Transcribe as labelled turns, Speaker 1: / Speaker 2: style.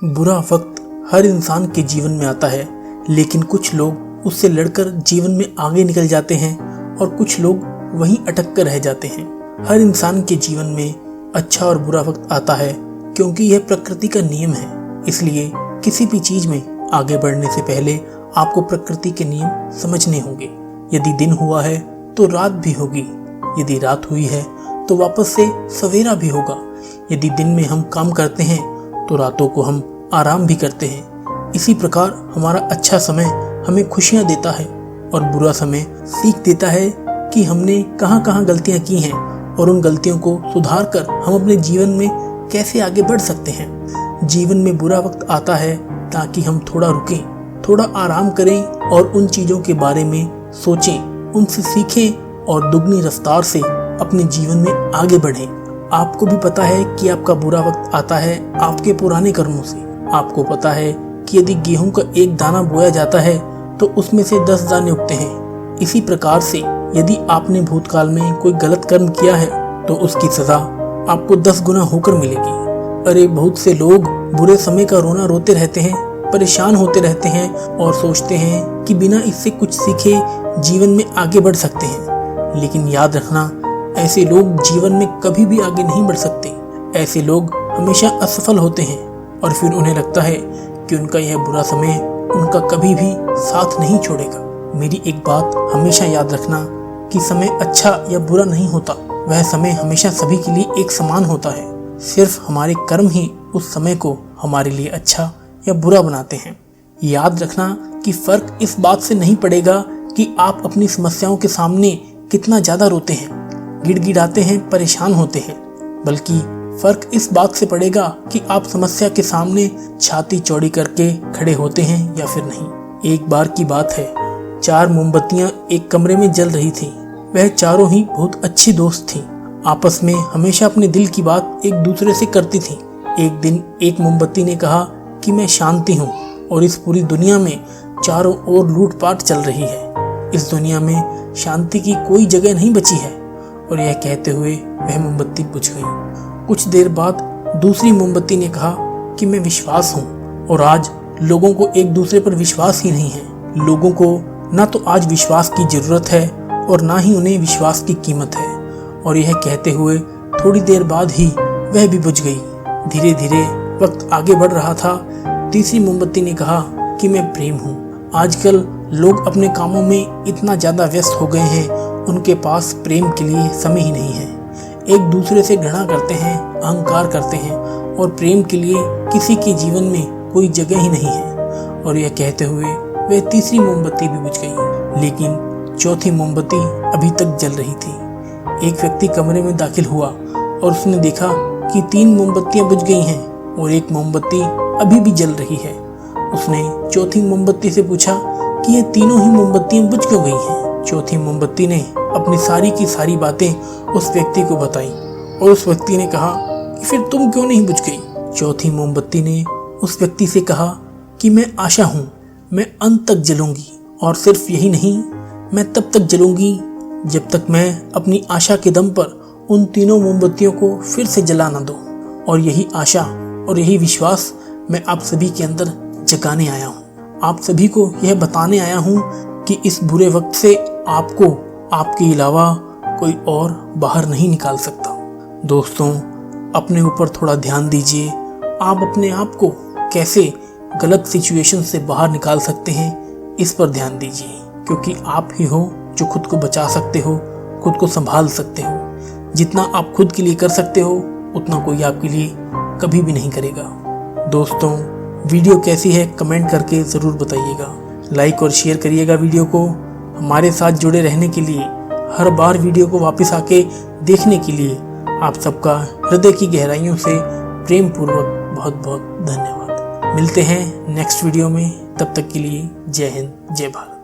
Speaker 1: बुरा वक्त हर इंसान के जीवन में आता है, लेकिन कुछ लोग उससे लड़कर जीवन में आगे निकल जाते हैं और कुछ लोग वहीं अटक कर रह जाते हैं। हर इंसान के जीवन में अच्छा और बुरा वक्त आता है, क्योंकि यह प्रकृति का नियम है। इसलिए किसी भी चीज में आगे बढ़ने से पहले आपको प्रकृति के नियम समझने होंगे। यदि दिन हुआ है तो रात भी होगी, यदि रात हुई है तो वापस से सवेरा भी होगा। यदि दिन में हम काम करते हैं तो रातों को हम आराम भी करते हैं। इसी प्रकार हमारा अच्छा समय हमें खुशियां देता है और बुरा समय सीख देता है कि हमने कहाँ कहाँ गलतियां की हैं और उन गलतियों को सुधार कर हम अपने जीवन में कैसे आगे बढ़ सकते हैं। जीवन में बुरा वक्त आता है ताकि हम थोड़ा रुकें, थोड़ा आराम करें और उन चीज़ों के बारे में सोचें, उनसे सीखें और दुगनी रफ्तार से अपने जीवन में आगे बढ़ें। आपको भी पता है कि आपका बुरा वक्त आता है आपके पुराने कर्मों से। आपको पता है कि यदि गेहूं का एक दाना बोया जाता है तो उसमें से 10 दाने उगते हैं। इसी प्रकार से यदि आपने भूतकाल में कोई गलत कर्म किया है तो उसकी सजा आपको 10 गुना होकर मिलेगी। अरे बहुत से लोग बुरे समय का रोना रोते रहते हैं, परेशान होते रहते हैं और सोचते हैं कि बिना इससे कुछ सीखे जीवन में आगे बढ़ सकते हैं। लेकिन याद रखना, ऐसे लोग जीवन में कभी भी आगे नहीं बढ़ सकते। ऐसे लोग हमेशा असफल होते हैं और फिर उन्हें लगता है कि उनका यह बुरा समय उनका कभी भी साथ नहीं छोड़ेगा। मेरी एक बात हमेशा याद रखना कि समय अच्छा या बुरा नहीं होता, वह समय हमेशा सभी के लिए एक समान होता है। सिर्फ हमारे कर्म ही उस समय को हमारे लिए अच्छा या बुरा बनाते हैं। याद रखना कि फर्क इस बात से नहीं पड़ेगा कि आप अपनी समस्याओं के सामने कितना ज्यादा रोते हैं, गिड़गिड़ाते हैं, परेशान होते हैं, बल्कि फर्क इस बात से पड़ेगा कि आप समस्या के सामने छाती चौड़ी करके खड़े होते हैं या फिर नहीं। एक बार की बात है, 4 मोमबत्तियां एक कमरे में जल रही थीं। वह चारों ही बहुत अच्छी दोस्त थीं, आपस में हमेशा अपने दिल की बात एक दूसरे से करती थीं। एक दिन एक मोमबत्ती ने कहा कि मैं शांति हूँ और इस पूरी दुनिया में चारों ओर लूटपाट चल रही है। इस दुनिया में शांति की कोई जगह नहीं बची है। और यह कहते हुए वह मोमबत्ती बुझ गई। कुछ देर बाद दूसरी मोमबत्ती ने कहा कि मैं विश्वास हूँ और आज लोगों को एक दूसरे पर विश्वास ही नहीं है। लोगों को ना तो आज विश्वास की जरूरत है और ना ही उन्हें विश्वास की कीमत है। और यह कहते हुए थोड़ी देर बाद ही वह भी बुझ गई। धीरे धीरे वक्त आगे बढ़ रहा था। तीसरी मोमबत्ती ने कहा कि मैं प्रेम हूँ। आजकल लोग अपने कामों में इतना ज्यादा व्यस्त हो गए हैं, उनके पास प्रेम के लिए समय ही नहीं है। एक दूसरे से घृणा करते हैं, अहंकार करते हैं और प्रेम के लिए किसी के जीवन में कोई जगह ही नहीं है। और यह कहते हुए वह तीसरी मोमबत्ती भी बुझ गई, लेकिन चौथी मोमबत्ती अभी तक जल रही थी। एक व्यक्ति कमरे में दाखिल हुआ और उसने देखा कि 3 मोमबत्तियां बुझ गई हैं और एक मोमबत्ती अभी भी जल रही है। उसने चौथी मोमबत्ती से पूछा कि ये तीनों ही मोमबत्तियां बुझ क्यों गई हैं। चौथी मोमबत्ती ने अपनी सारी की सारी बातें उस व्यक्ति को बताई और उस व्यक्ति ने कहा कि फिर तुम क्यों नहीं बुझ गई। चौथी मोमबत्ती ने उस व्यक्ति से कहा कि मैं आशा हूँ, मैं अंत तक जलूंगी और सिर्फ यही नहीं, मैं तब तक जलूंगी जब तक मैं अपनी आशा के दम पर उन तीनों मोमबत्तियों को फिर से जला ना दूं। और यही आशा और यही विश्वास मैं आप सभी के अंदर जगाने आया हूँ। आप सभी को यह बताने आया हूँ कि इस बुरे वक्त से आपको आपके अलावा कोई और बाहर नहीं निकाल सकता। दोस्तों, अपने ऊपर थोड़ा ध्यान दीजिए। आप अपने आप को कैसे गलत सिचुएशन से बाहर निकाल सकते हैं, इस पर ध्यान दीजिए, क्योंकि आप ही हो जो खुद को बचा सकते हो, खुद को संभाल सकते हो। जितना आप खुद के लिए कर सकते हो उतना कोई आपके लिए कभी भी नहीं करेगा। दोस्तों, वीडियो कैसी है कमेंट करके ज़रूर बताइएगा। लाइक और शेयर करिएगा वीडियो को। हमारे साथ जुड़े रहने के लिए, हर बार वीडियो को वापस आके देखने के लिए आप सबका हृदय की गहराइयों से प्रेम पूर्वक बहुत बहुत धन्यवाद। मिलते हैं नेक्स्ट वीडियो में, तब तक के लिए जय हिंद, जय भारत।